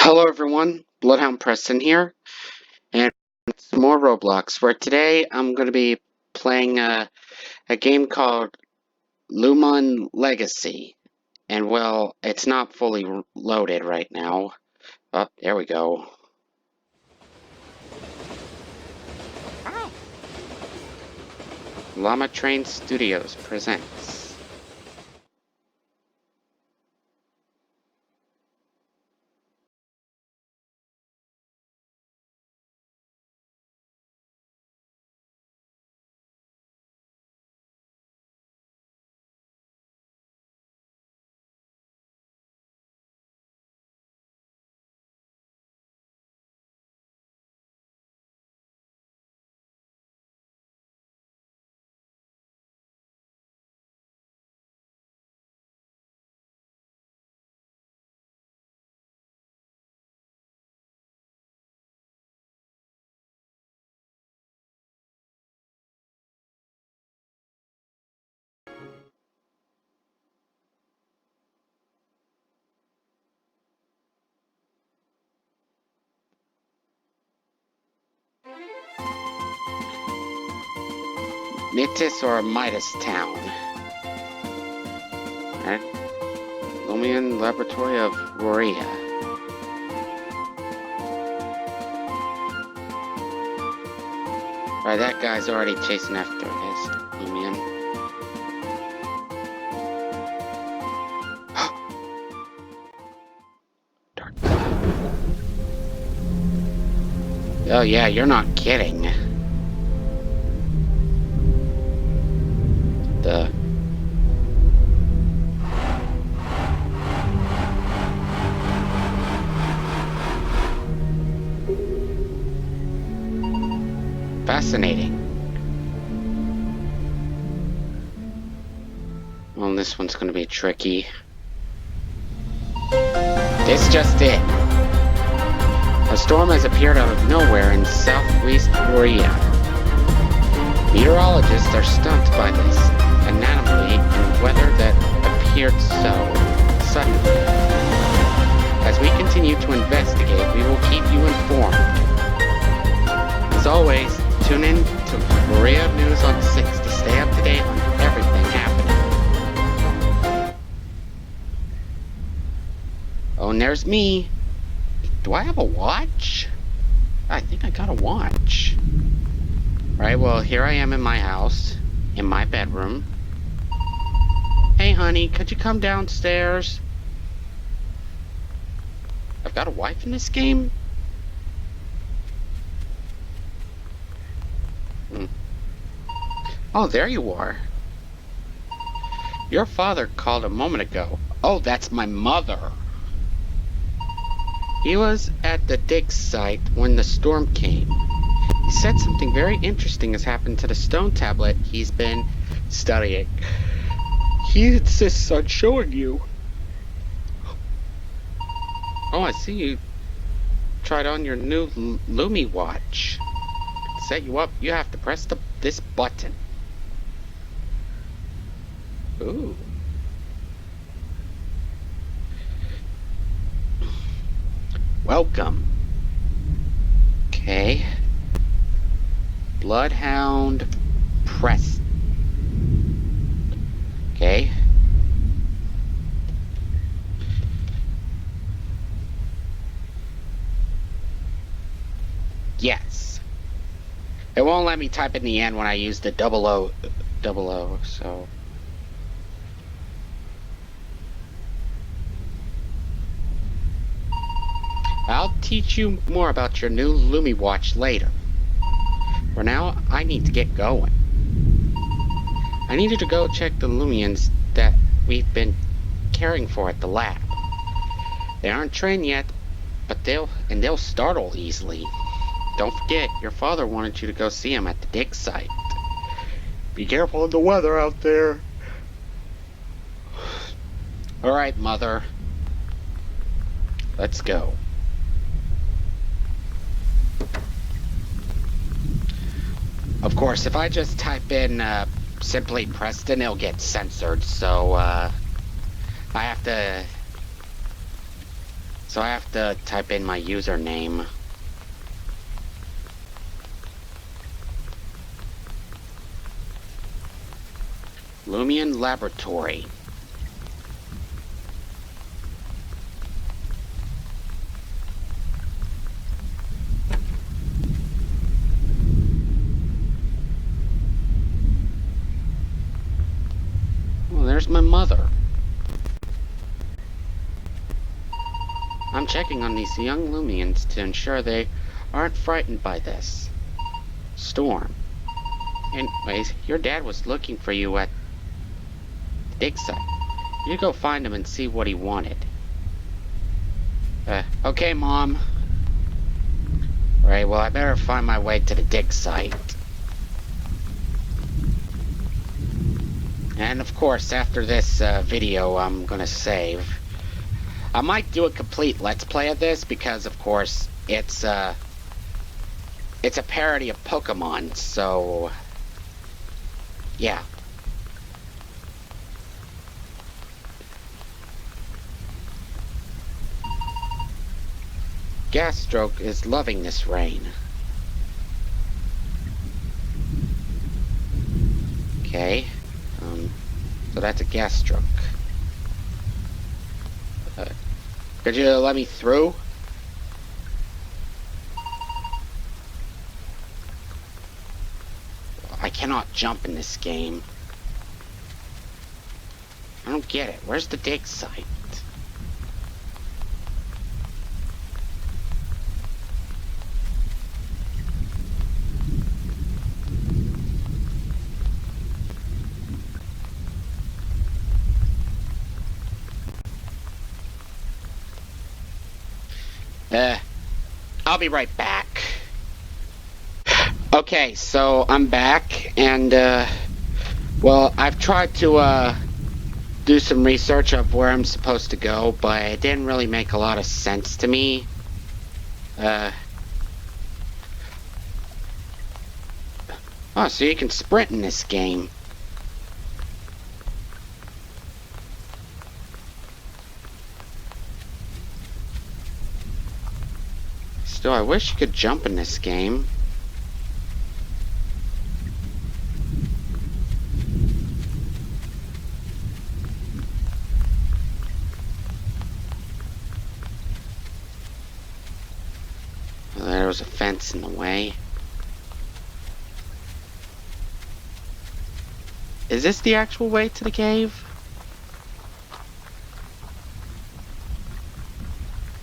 Hello everyone, BloodhoundPreston here, and some more Roblox, where today I'm going to be playing a game called Loomian Legacy. And well, it's not fully loaded right now. Oh, there we go. Llama Train Studios presents. Mitis or Midas Town. Right? Loomian Laboratory of Roria. Alright, that guy's already chasing after his Loomian. Dark. Oh yeah, you're not kidding. Fascinating. Well, this one's gonna be tricky. This just in. A storm has appeared out of nowhere in southwest Korea. Meteorologists are stumped by this anomaly in weather that appeared so suddenly. As we continue to investigate, we will keep you informed. As always, tune in to Korea News on 6 to stay up to date on everything happening. Oh, and there's me. Do I have a watch? I think I got a watch. Right, well, here I am in my house, in my bedroom. Hey, honey, could you come downstairs? I've got a wife in this game? Oh, there you are. Your father called a moment ago. Oh, that's my mother. He was at the dig site when the storm came. He said something very interesting has happened to the stone tablet he's been studying. He insists on showing you. Oh, I see you tried on your new Lumi watch. To set you up, you have to press this button. Ooh. Welcome. Okay. BloodhoundPreston. Okay. Yes. It won't let me type in the end when I use the double O, so. I'll teach you more about your new Lumi watch later. For now, I need to get going. I needed to go check the Loomians that we've been caring for at the lab. They aren't trained yet, but they'll startle easily. Don't forget, your father wanted you to go see him at the dig site. Be careful of the weather out there. Alright, Mother. Let's go. Of course, if I just type in simply Preston, it'll get censored, so I have to So I have to type in my username. Loomian Laboratory. Well, there's my mother. I'm checking on these young Loomians to ensure they aren't frightened by this storm. Anyways, your dad was looking for you at the dig site. You go find him and see what he wanted. Okay, Mom. Alright, well, I better find my way to the dig site. And of course, after this video, I'm gonna save. I might do a complete Let's Play of this because, of course, it's a parody of Pokemon, so yeah. Gasstroke is loving this rain. Okay, so that's a Gasstroke. Could you let me through? I cannot jump in this game. I don't get it. Where's the dig site? I'll be right back. Okay, so I'm back, and, well, I've tried to, do some research of where I'm supposed to go, but it didn't really make a lot of sense to me. Oh, so you can sprint in this game. Still, I wish you could jump in this game. Well, there was a fence in the way. Is this the actual way to the cave?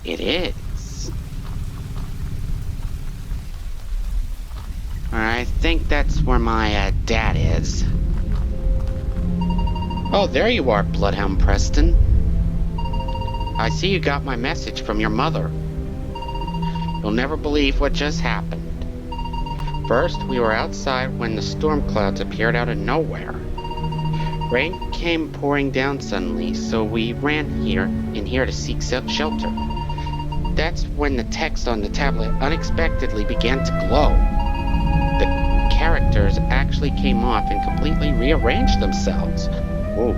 It is. I think that's where my dad is. Oh, there you are, BloodhoundPreston. I see you got my message from your mother. You'll never believe what just happened. First, we were outside when the storm clouds appeared out of nowhere. Rain came pouring down suddenly, so we ran in here to seek shelter. That's when the text on the tablet unexpectedly began to glow. The characters actually came off and completely rearranged themselves. Whoa.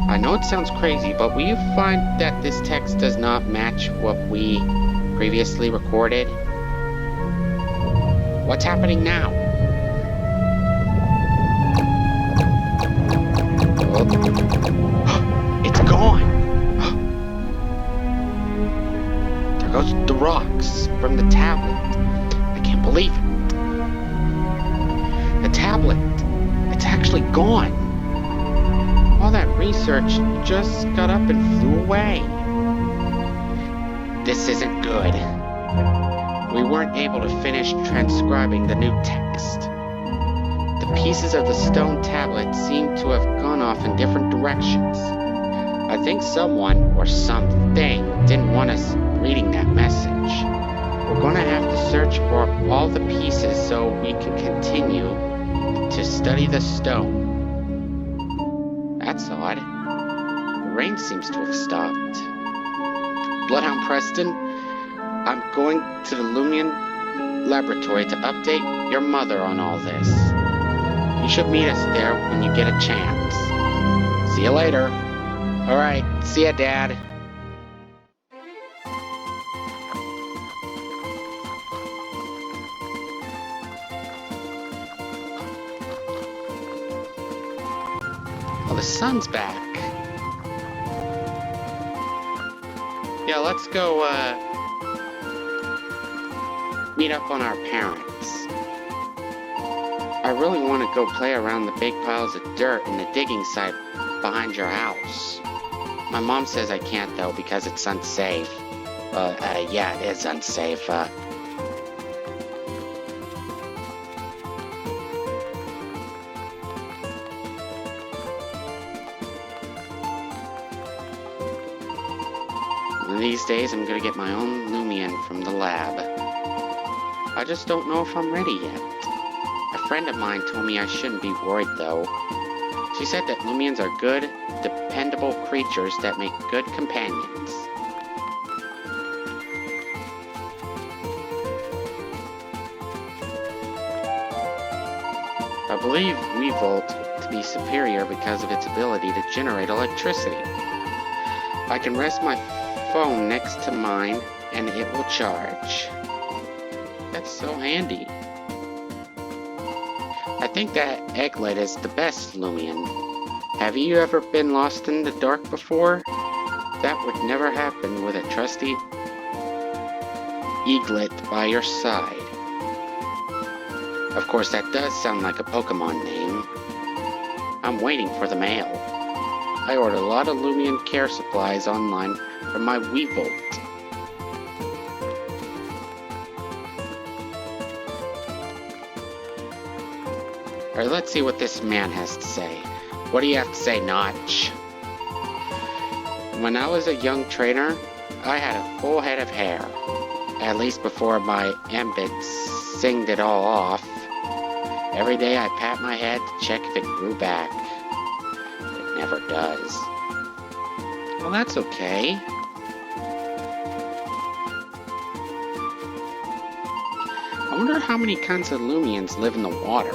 I know it sounds crazy, but will you find that this text does not match what we previously recorded? What's happening now? Oh. It's gone! There goes the rocks from the tablet. I can't believe it. The tablet. It's actually gone. All that research just got up and flew away. This isn't good. We weren't able to finish transcribing the new text. The pieces of the stone tablet seem to have gone off in different directions. I think someone or something didn't want us reading that message. We're gonna have to search for all the pieces so we can continue to study the stone. That's odd. The rain seems to have stopped. BloodhoundPreston, I'm going to the Loomian Laboratory to update your mother on all this. You should meet us there when you get a chance. See you later. Alright, see ya, Dad. Well, the sun's back. Yeah, let's go, meet up on our parents. I really want to go play around the big piles of dirt in the digging site behind your house. My mom says I can't, though, because it's unsafe. Yeah, it is unsafe. One of these days, I'm gonna get my own Loomian from the lab. I just don't know if I'm ready yet. A friend of mine told me I shouldn't be worried, though. She said that Loomians are good, dependable creatures that make good companions. I believe Wevolt to be superior because of its ability to generate electricity. I can rest my phone next to mine and it will charge. That's so handy. I think that Egglet is the best Loomian. Have you ever been lost in the dark before? That would never happen with a trusty Egglet by your side. Of course, that does sound like a Pokemon name. I'm waiting for the mail. I ordered a lot of Loomian care supplies online from my Wevolt. Alright, let's see what this man has to say. What do you have to say, Notch? When I was a young trainer, I had a full head of hair. At least before my ambits singed it all off. Every day I pat my head to check if it grew back. It never does. Well, that's okay. I wonder how many kinds of Loomians live in the water.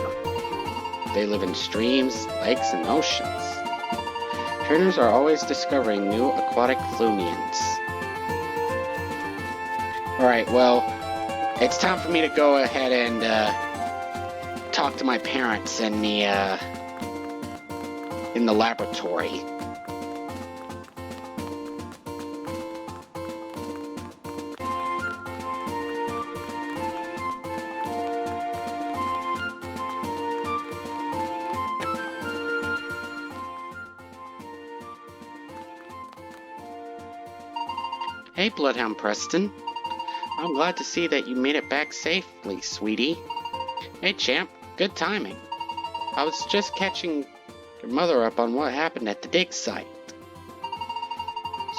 They live in streams, lakes, and oceans. Trainers are always discovering new aquatic Loomians. Alright, well, it's time for me to go ahead and talk to my parents in the laboratory. Hey, BloodhoundPreston. I'm glad to see that you made it back safely, sweetie. Hey, champ. Good timing. I was just catching your mother up on what happened at the dig site.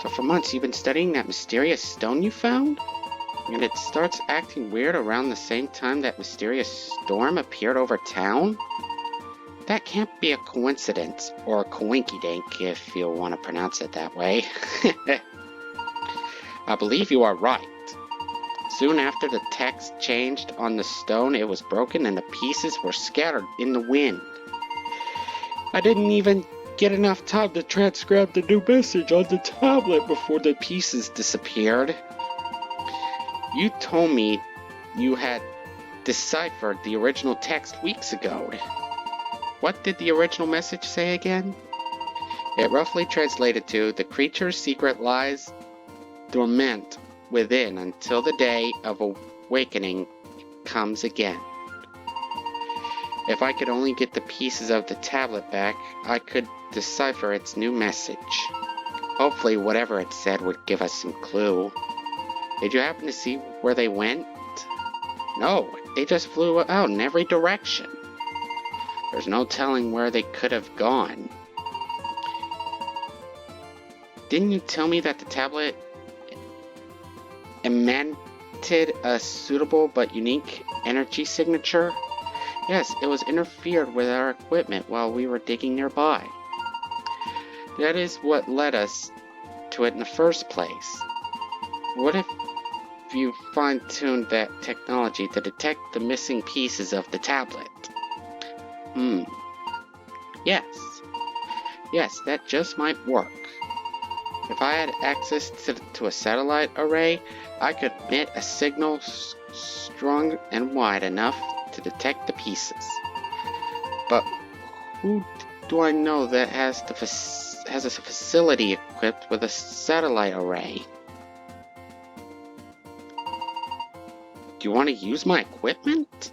So for months you've been studying that mysterious stone you found? And it starts acting weird around the same time that mysterious storm appeared over town? That can't be a coincidence, or a coinkydink if you want to pronounce it that way. I believe you are right. Soon after the text changed on the stone, it was broken and the pieces were scattered in the wind. I didn't even get enough time to transcribe the new message on the tablet before the pieces disappeared. You told me you had deciphered the original text weeks ago. What did the original message say again? It roughly translated to, the creature's secret lies dormant within until the day of awakening comes again. If I could only get the pieces of the tablet back, I could decipher its new message. Hopefully whatever it said would give us some clue. Did you happen to see where they went? No, they just flew out in every direction. There's no telling where they could have gone. Didn't you tell me that the tablet emitted a suitable but unique energy signature? Yes, it was interfered with our equipment while we were digging nearby. That is what led us to it in the first place. What if you fine-tuned that technology to detect the missing pieces of the tablet? Yes. Yes, that just might work. If I had access to a satellite array, I could emit a signal strong and wide enough to detect the pieces. But who do I know that has a facility equipped with a satellite array? Do you want to use my equipment?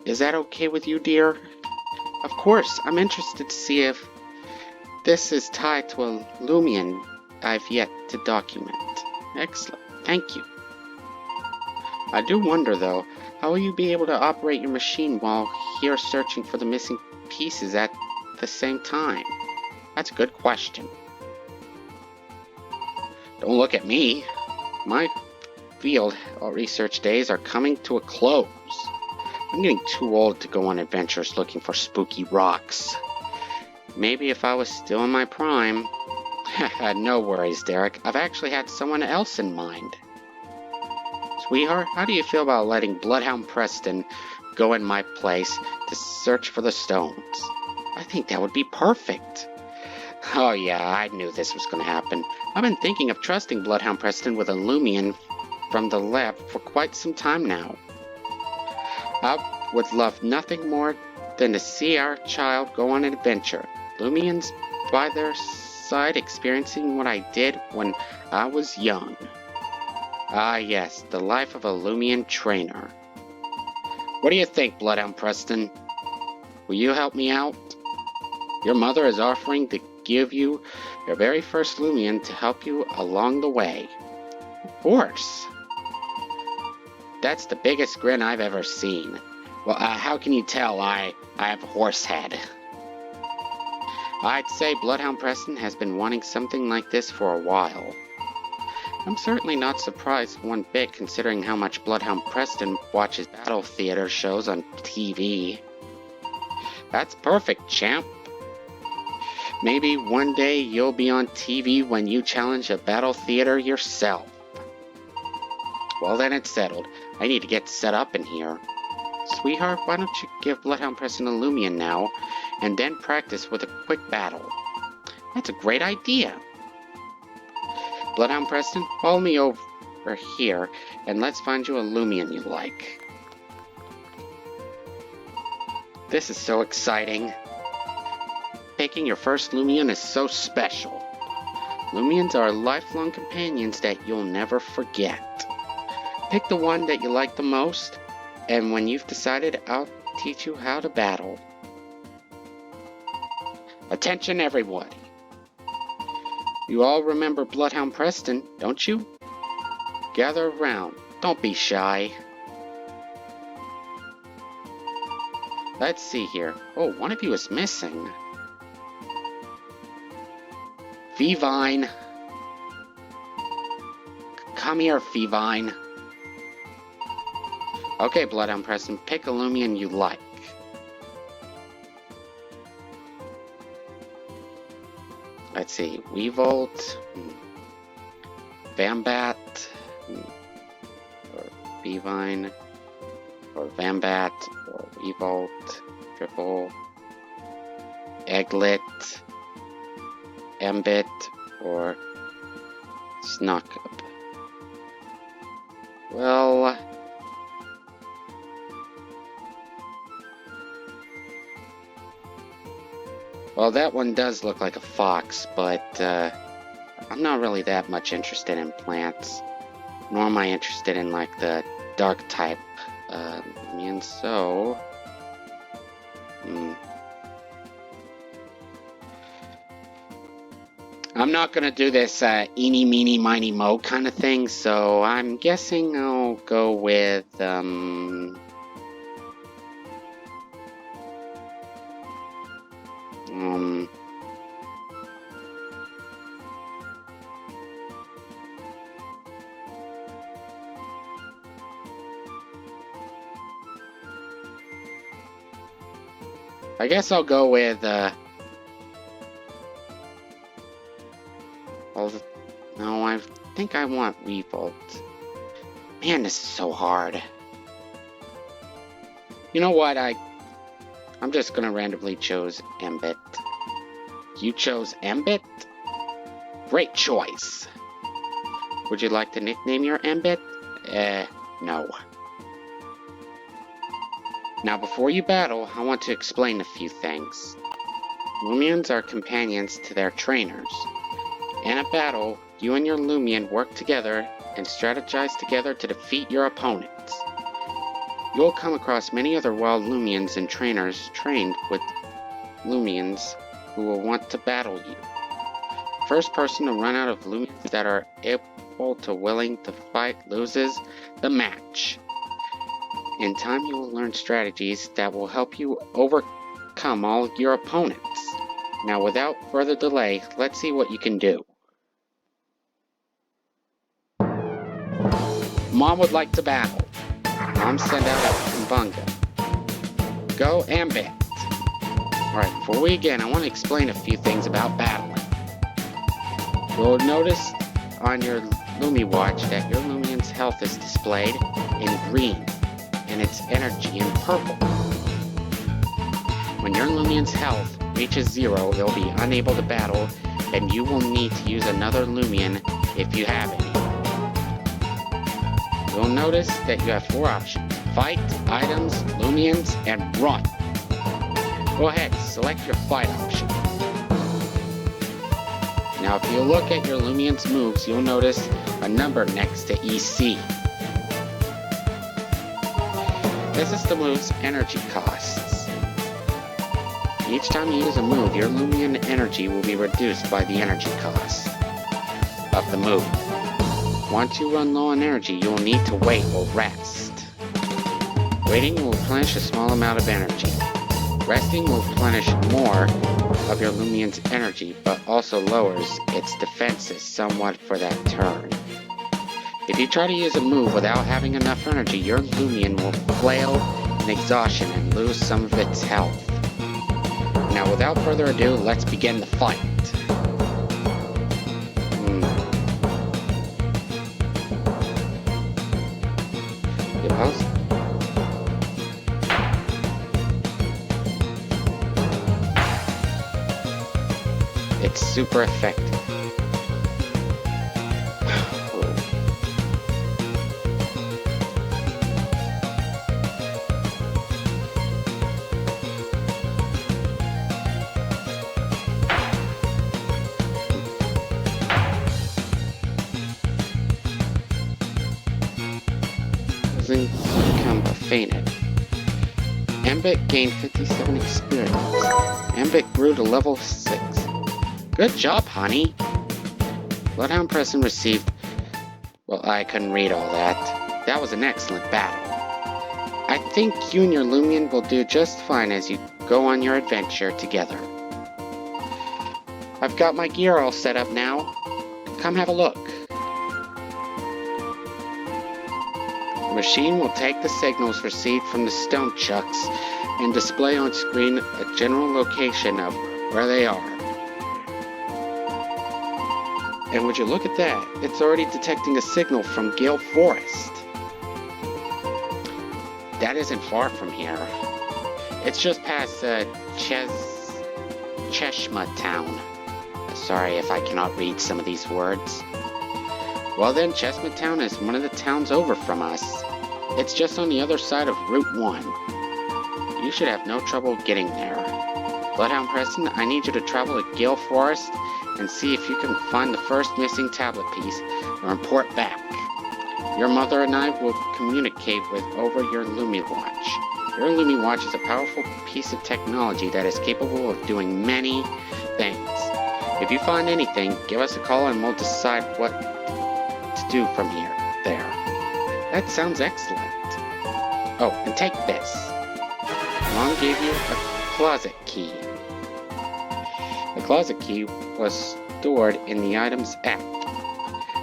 Is that okay with you, dear? Of course, I'm interested to see if this is tied to a Loomian I've yet to document. Excellent, thank you. I do wonder, though, how will you be able to operate your machine while here searching for the missing pieces at the same time? That's a good question. Don't look at me. My field research days are coming to a close. I'm getting too old to go on adventures looking for spooky rocks. Maybe if I was still in my prime. No worries, Derek. I've actually had someone else in mind. Sweetheart, how do you feel about letting BloodhoundPreston go in my place to search for the stones? I think that would be perfect. Oh yeah, I knew this was going to happen. I've been thinking of trusting BloodhoundPreston with a Loomian from the lab for quite some time now. I would love nothing more than to see our child go on an adventure. Loomians by their side, experiencing what I did when I was young. Ah yes, the life of a Loomian trainer. What do you think, BloodhoundPreston? Will you help me out? Your mother is offering to give you your very first Loomian to help you along the way. Of course. That's the biggest grin I've ever seen. Well, how can you tell I have a horse head? I'd say BloodhoundPreston has been wanting something like this for a while. I'm certainly not surprised one bit considering how much BloodhoundPreston watches battle theater shows on TV. That's perfect, champ. Maybe one day you'll be on TV when you challenge a battle theater yourself. Well then, it's settled. I need to get set up in here. Sweetheart, why don't you give BloodhoundPreston a Loomian now, and then practice with a quick battle? That's a great idea. BloodhoundPreston, follow me over here, and let's find you a Loomian you like. This is so exciting. Picking your first Loomian is so special. Loomians are lifelong companions that you'll never forget. Pick the one that you like the most, and when you've decided, I'll teach you how to battle. Attention everybody. You all remember BloodhoundPreston, don't you? Gather around. Don't be shy. Let's see here. Oh, one of you is missing. Fevine. Come here, Fevine. Okay, BloodhoundPreston, pick a Loomian you like. Let's see, Weevolt, Vambat, or Fevine, or Vambat, or Weevolt, Triple, Egglet, Ambit, or Snockup. Well, that one does look like a fox, but I'm not really that much interested in plants, nor am I interested in like the dark type. And so, I'm not gonna do this eeny, meeny, miny, mo kind of thing. So I'm guessing I'll go with I guess I'll go with, no, I think I want Weevolt. Man, this is so hard. You know what, I'm just gonna randomly choose Ambit. You chose Ambit? great choice. Would you like to nickname your Ambit? No. Now before you battle, I want to explain a few things. Loomians are companions to their trainers. In a battle, you and your Loomian work together and strategize together to defeat your opponents. You'll come across many other wild Loomians and trainers trained with Loomians who will want to battle you. First person to run out of Loomians that are able to willing to fight loses the match. In time you will learn strategies that will help you overcome all your opponents. Now without further delay, let's see what you can do. Mom would like to battle. Mom sent out a Kumbunga. Go Ambit. Alright, before we begin, I want to explain a few things about battling. You'll notice on your Lumi watch that your Loomian's health is displayed in green and its energy in purple. When your Loomian's health reaches 0, it will be unable to battle and you will need to use another Loomian if you have any. You'll notice that you have 4 options: fight, items, Loomians, and run. Go ahead, select your fight option. Now if you look at your Loomian's moves, you'll notice a number next to EC. This is the move's energy costs. Each time you use a move, your Loomian energy will be reduced by the energy cost of the move. Once you run low on energy, you will need to wait or rest. Waiting will replenish a small amount of energy. Resting will replenish more of your Loomian's energy, but also lowers its defenses somewhat for that turn. If you try to use a move without having enough energy, your Loomian will flail in exhaustion and lose some of its health. Now without further ado, let's begin the fight. It's super effective. Doesn't become fainted. Ambit gained 57 experience. Ambit grew to level 6. Good job, honey. BloodhoundPreston received... Well, I couldn't read all that. That was an excellent battle. I think you and your Loomian will do just fine as you go on your adventure together. I've got my gear all set up now. Come have a look. The machine will take the signals received from the stone chucks and display on screen a general location of where they are. And would you look at that? It's already detecting a signal from Gale Forest. That isn't far from here. It's just past Cheshma Town. Sorry if I cannot read some of these words. Well then, Cheshma Town is one of the towns over from us. It's just on the other side of Route 1. You should have no trouble getting there. BloodhoundPreston, I need you to travel to Gale Forest and see if you can find the first missing tablet piece and report back. Your mother and I will communicate with over your Lumi Watch. Your Lumi Watch is a powerful piece of technology that is capable of doing many things. If you find anything, give us a call and we'll decide what to do from there. That sounds excellent. Oh, and take this. Mom gave you a closet key. The closet key was stored in the items app.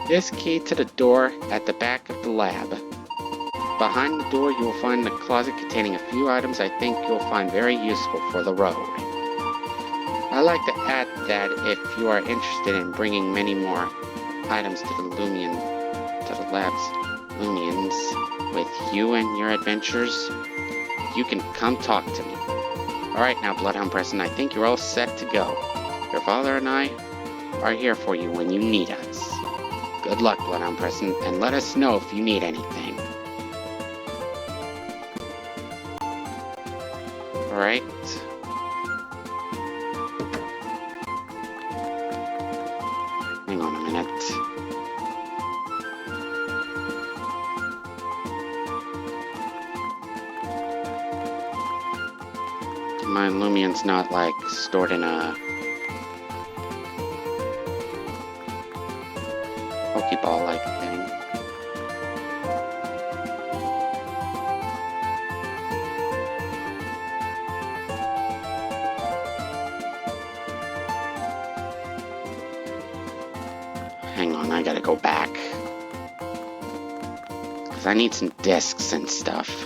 This key to the door at the back of the lab. Behind the door you will find the closet containing a few items I think you'll find very useful for the road. I'd like to add that if you are interested in bringing many more items to the lab's Loomians with you and your adventures, you can come talk to me. Alright now, BloodhoundPreston, I think you're all set to go. Your father and I are here for you when you need us. Good luck, BloodhoundPreston, and let us know if you need anything. Alright. Hang on a minute. My Loomian's not, like, stored in a Pokeball-like thing. Hang on, I gotta go back. Because I need some discs and stuff.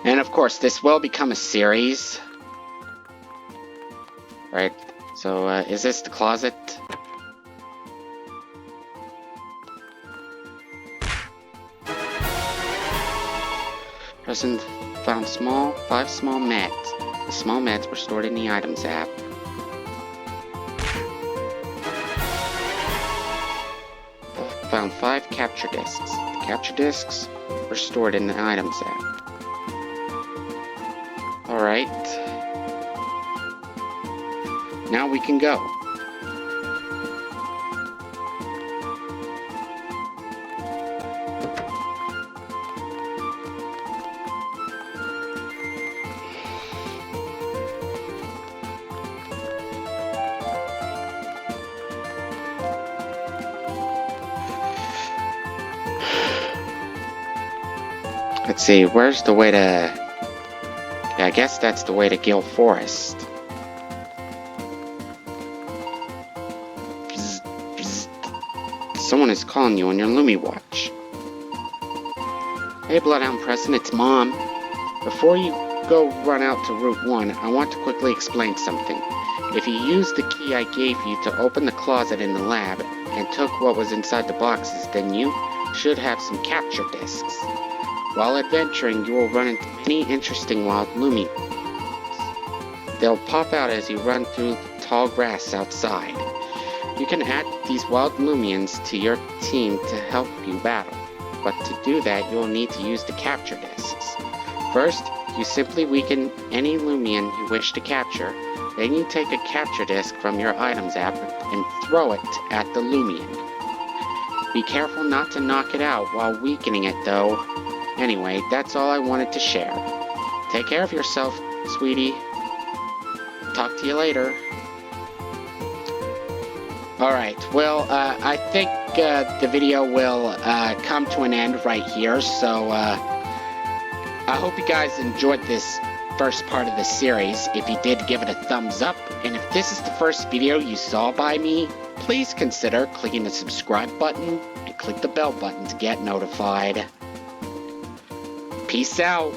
And of course, this will become a series. Right, so is this the closet? Preston found 5 small mats. The small mats were stored in the items app. Found 5 capture discs. The capture discs were stored in the items app. Alright. Now we can go. Let's see, where's the way to... Yeah, I guess that's the way to Gill Forest. Bzz, bzz. Someone is calling you on your Lumi watch. Hey BloodhoundPreston, it's Mom. Before you go run out to Route 1, I want to quickly explain something. If you use the key I gave you to open the closet in the lab and took what was inside the boxes, then you should have some capture discs. While adventuring, you will run into many interesting wild Loomians. They'll pop out as you run through the tall grass outside. You can add these wild Loomians to your team to help you battle, but to do that, you will need to use the capture discs. First, you simply weaken any Loomian you wish to capture, then you take a capture disc from your items app and throw it at the Loomian. Be careful not to knock it out while weakening it though. Anyway, that's all I wanted to share. Take care of yourself, sweetie. Talk to you later. Alright, well, I think the video will come to an end right here, so I hope you guys enjoyed this first part of the series. If you did, give it a thumbs up, and if this is the first video you saw by me, please consider clicking the subscribe button and click the bell button to get notified. Peace out.